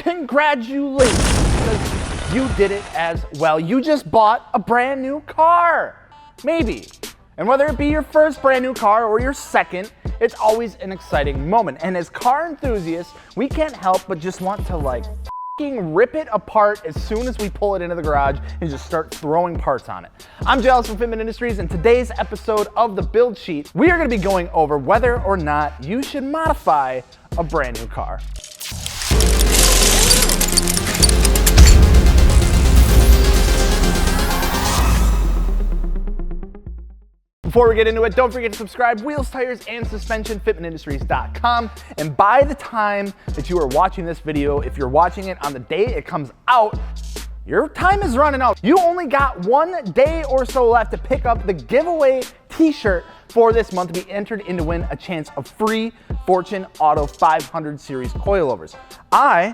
congratulations, because you did it as well. You just bought a brand new car, maybe. And whether it be your first brand new car or your second, it's always an exciting moment. And as car enthusiasts, we can't help but just want to rip it apart as soon as we pull it into the garage and just start throwing parts on it. I'm Giles from Fitment Industries, and today's episode of the Build Sheet, we are going to be going over whether or not you should modify a brand new car. Before we get into it, don't forget to subscribe, wheels, tires, and suspension, fitmentindustries.com. And by the time that you are watching this video, if you're watching it on the day it comes out, your time is running out. You only got 1 day or so left to pick up the giveaway t-shirt for this month to be entered in to win a chance of free Fortune Auto 500 series coilovers. I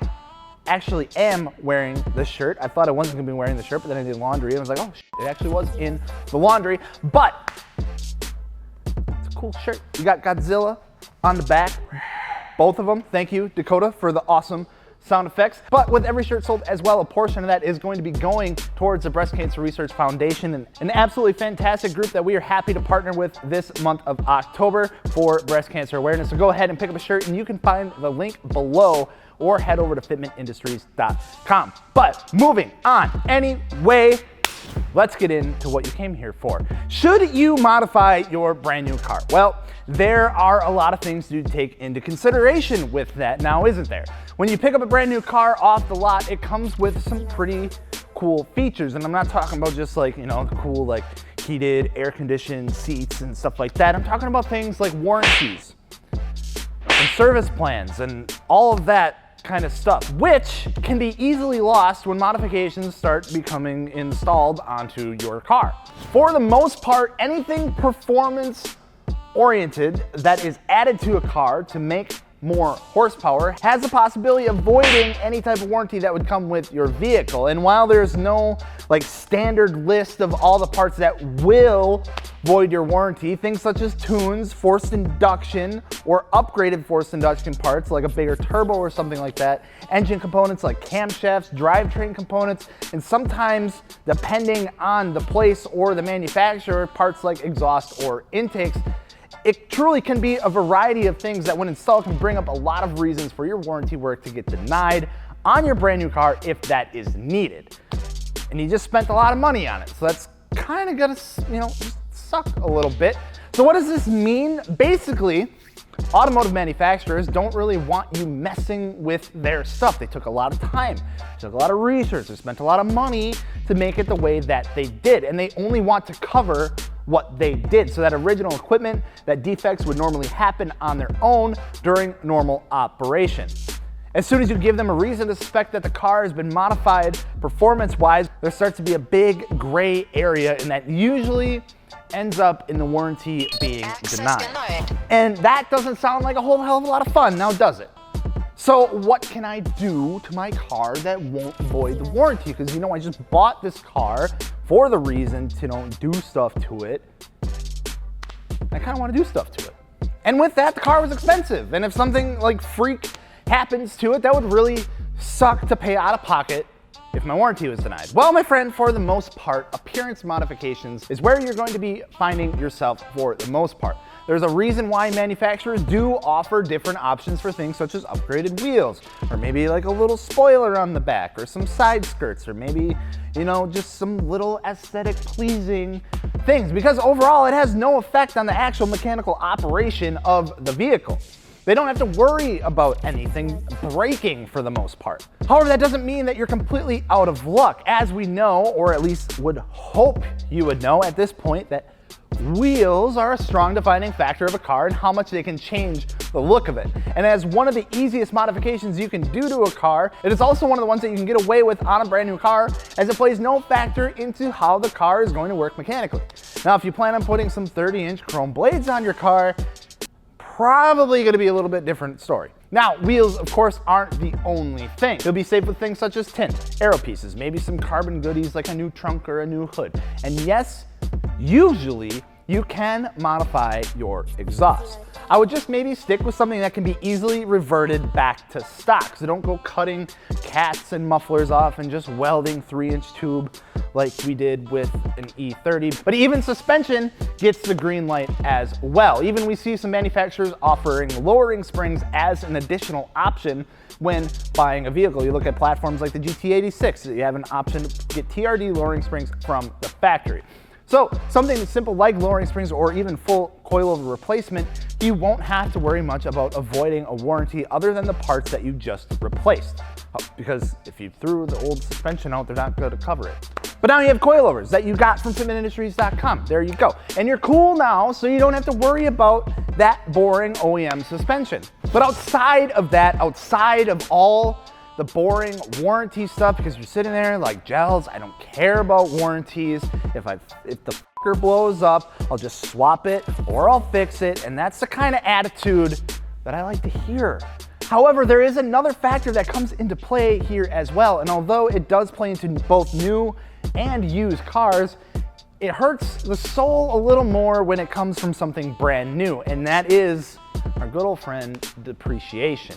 actually am wearing this shirt. I thought I wasn't gonna be wearing the shirt, but then I did laundry and I was like, oh shit, it actually was in the laundry. But it's a cool shirt. You got Godzilla on the back, both of them. Thank you, Dakota, for the awesome sound effects. But with every shirt sold as well, a portion of that is going to be going towards the Breast Cancer Research Foundation, and an absolutely fantastic group that we are happy to partner with this month of October for breast cancer awareness. So go ahead and pick up a shirt, and you can find the link below or head over to fitmentindustries.com. But moving on, anyway, let's get into what you came here for. Should you modify your brand new car? Well, there are a lot of things to take into consideration with that now, isn't there? When you pick up a brand new car off the lot, it comes with some pretty cool features. And I'm not talking about just the cool heated, air-conditioned seats and stuff like that. I'm talking about things like warranties and service plans and all of that kind of stuff, which can be easily lost when modifications start becoming installed onto your car. For the most part, anything performance oriented that is added to a car to make more horsepower has the possibility of voiding any type of warranty that would come with your vehicle. And while there's no standard list of all the parts that will void your warranty, things such as tunes, forced induction, or upgraded forced induction parts like a bigger turbo or something like that, engine components like camshafts, drivetrain components, and sometimes, depending on the place or the manufacturer, parts like exhaust or intakes. It truly can be a variety of things that when installed can bring up a lot of reasons for your warranty work to get denied on your brand new car if that is needed. And you just spent a lot of money on it. So that's kind of gonna, just suck a little bit. So what does this mean? Basically, automotive manufacturers don't really want you messing with their stuff. They took a lot of time, took a lot of research, they spent a lot of money to make it the way that they did. And they only want to cover what they did. So that original equipment, that defects would normally happen on their own during normal operation. As soon as you give them a reason to suspect that the car has been modified performance-wise, there starts to be a big gray area, and that usually ends up in the warranty being denied. And that doesn't sound like a whole hell of a lot of fun, now does it? So what can I do to my car that won't void the warranty? Because I just bought this car for the reason to do stuff to it. I kind of want to do stuff to it. And with that, the car was expensive. And if something freak happens to it, that would really suck to pay out of pocket if my warranty was denied. Well, my friend, for the most part, appearance modifications is where you're going to be finding yourself for the most part. There's a reason why manufacturers do offer different options for things such as upgraded wheels, or maybe a little spoiler on the back, or some side skirts, or maybe, just some little aesthetic pleasing things, because overall it has no effect on the actual mechanical operation of the vehicle. They don't have to worry about anything breaking for the most part. However, that doesn't mean that you're completely out of luck. As we know, or at least would hope you would know at this point, that wheels are a strong defining factor of a car and how much they can change the look of it. And as one of the easiest modifications you can do to a car, it is also one of the ones that you can get away with on a brand new car, as it plays no factor into how the car is going to work mechanically. Now, if you plan on putting some 30-inch chrome blades on your car, probably going to be a little bit different story. Now, wheels, of course, aren't the only thing. You'll be safe with things such as tint, aero pieces, maybe some carbon goodies like a new trunk or a new hood. And yes, usually you can modify your exhaust. I would just maybe stick with something that can be easily reverted back to stock, so don't go cutting cats and mufflers off and just welding 3-inch tube like we did with an E30. But even suspension gets the green light as well. Even we see some manufacturers offering lowering springs as an additional option when buying a vehicle. You look at platforms like the GT86, you have an option to get TRD lowering springs from the factory. So something simple like lowering springs or even full coilover replacement, you won't have to worry much about avoiding a warranty other than the parts that you just replaced. Because if you threw the old suspension out, they're not going to cover it. But now you have coilovers that you got from fitmentindustries.com. There you go. And you're cool now, so you don't have to worry about that boring OEM suspension. But outside of that, outside of all the boring warranty stuff, because you're sitting there like, gels, I don't care about warranties. If the fucker blows up, I'll just swap it or I'll fix it. And that's the kind of attitude that I like to hear. However, there is another factor that comes into play here as well. And although it does play into both new and used cars, it hurts the soul a little more when it comes from something brand new. And that is our good old friend, depreciation.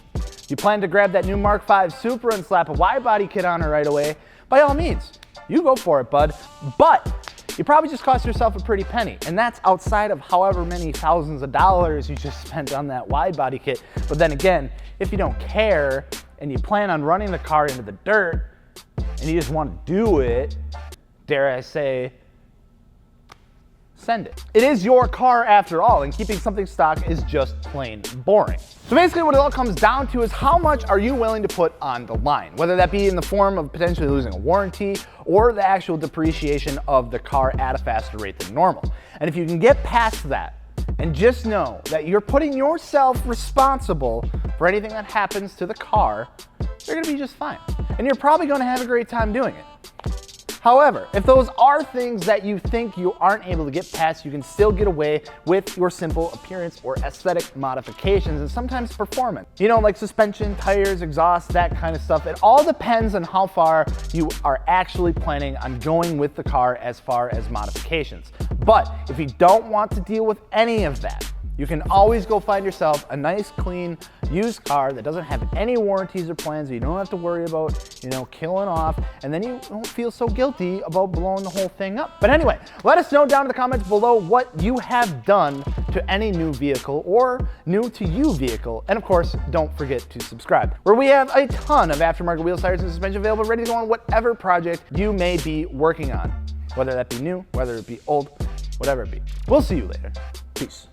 You plan to grab that new Mark V Supra and slap a wide body kit on it right away, by all means, you go for it, bud. But you probably just cost yourself a pretty penny, and that's outside of however many thousands of dollars you just spent on that wide body kit. But then again, if you don't care and you plan on running the car into the dirt and you just want to do it, dare I say, send it. It is your car after all, and keeping something stock is just plain boring. So basically what it all comes down to is how much are you willing to put on the line, whether that be in the form of potentially losing a warranty or the actual depreciation of the car at a faster rate than normal. And if you can get past that and just know that you're putting yourself responsible for anything that happens to the car, you're gonna be just fine. And you're probably gonna have a great time doing it. However, if those are things that you think you aren't able to get past, you can still get away with your simple appearance or aesthetic modifications and sometimes performance. You know, like suspension, tires, exhaust, that kind of stuff. It all depends on how far you are actually planning on going with the car as far as modifications. But if you don't want to deal with any of that, you can always go find yourself a nice, clean, used car that doesn't have any warranties or plans that you don't have to worry about, killing off, and then you don't feel so guilty about blowing the whole thing up. But anyway, let us know down in the comments below what you have done to any new vehicle or new to you vehicle. And of course, don't forget to subscribe, where we have a ton of aftermarket wheels, tires, and suspension available, ready to go on whatever project you may be working on, whether that be new, whether it be old, whatever it be. We'll see you later. Peace.